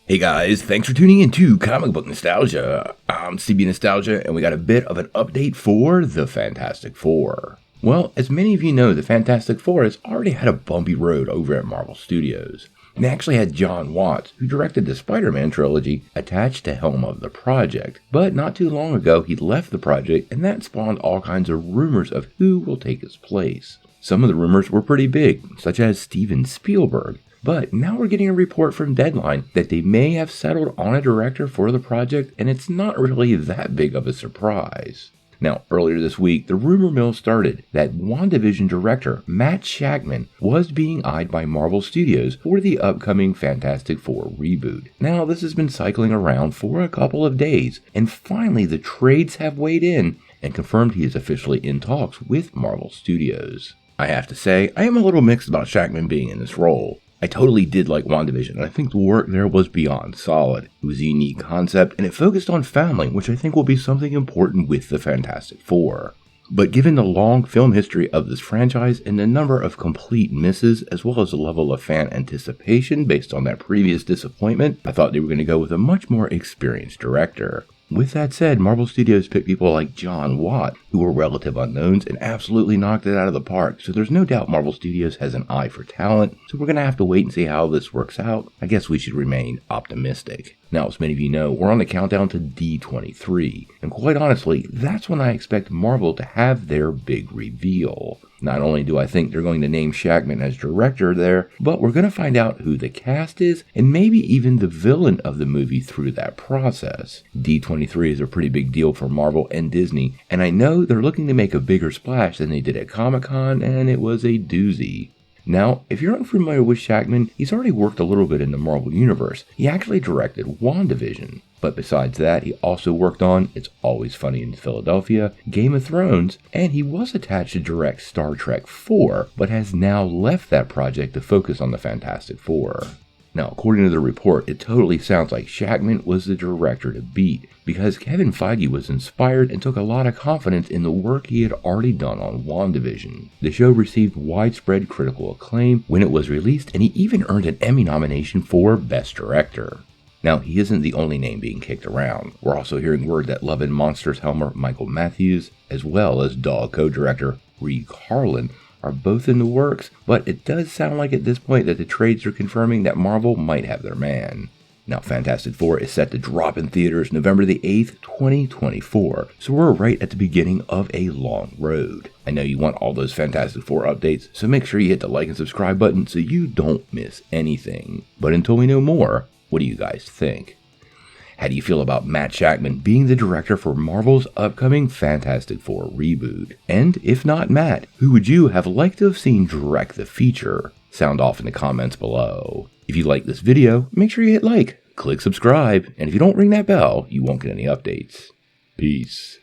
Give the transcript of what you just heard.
Hey guys, thanks for tuning in to Comic Book Nostalgia. I'm CB Nostalgia, and we got a bit of an update for the Fantastic Four. Well, as many of you know, the Fantastic Four has already had a bumpy road over at Marvel Studios. They actually had John Watts, who directed the Spider-Man trilogy, attached to helm of the project. But not too long ago, he left the project, and that spawned all kinds of rumors of who will take his place. Some of the rumors were pretty big, such as Steven Spielberg. But now we're getting a report from Deadline that they may have settled on a director for the project, and it's not really that big of a surprise. Now, earlier this week, the rumor mill started that Wandavision director Matt Shakman was being eyed by Marvel Studios for the upcoming Fantastic Four reboot. Now, this has been cycling around for a couple of days, and finally the trades have weighed in and confirmed he is officially in talks with Marvel Studios. I have to say, I am a little mixed about Shakman being in this role. I totally did like Wandavision, and I think the work there was beyond solid. It was a unique concept, and it focused on family, which I think will be something important with the Fantastic Four. But given the long film history of this franchise and the number of complete misses, as well as the level of fan anticipation based on that previous disappointment, I thought they were going to go with a much more experienced director. With that said, Marvel Studios picked people like John Watt, who were relative unknowns, and absolutely knocked it out of the park, so there's no doubt Marvel Studios has an eye for talent, so we're going to have to wait and see how this works out. I guess we should remain optimistic. Now, as many of you know, we're on the countdown to D23, and quite honestly, that's when I expect Marvel to have their big reveal. Not only do I think they're going to name Shakman as director there, but we're going to find out who the cast is, and maybe even the villain of the movie through that process. D23 is a pretty big deal for Marvel and Disney, and I know they're looking to make a bigger splash than they did at Comic-Con, and it was a doozy. Now, if you're unfamiliar with Shakman, he's already worked a little bit in the Marvel Universe. He actually directed Wandavision. But besides that, he also worked on It's Always Funny in Philadelphia, Game of Thrones, and he was attached to direct Star Trek IV, but has now left that project to focus on the Fantastic Four. Now, according to the report, it totally sounds like Shakman was the director to beat, because Kevin Feige was inspired and took a lot of confidence in the work he had already done on WandaVision. The show received widespread critical acclaim when it was released, and he even earned an Emmy nomination for Best Director. Now, he isn't the only name being kicked around. We're also hearing word that Love and Monsters helmer Michael Matthews, as well as Dog co-director Reed Harlan, are both in the works, but it does sound like at this point that the trades are confirming that Marvel might have their man. Now, Fantastic Four is set to drop in theaters November the 8th, 2024, so we're right at the beginning of a long road. I know you want all those Fantastic Four updates, so make sure you hit the like and subscribe button so you don't miss anything. But until we know more, what do you guys think? How do you feel about Matt Shakman being the director for Marvel's upcoming Fantastic Four reboot? And if not Matt, who would you have liked to have seen direct the feature? Sound off in the comments below. If you like this video, make sure you hit like, click subscribe, and if you don't ring that bell, you won't get any updates. Peace.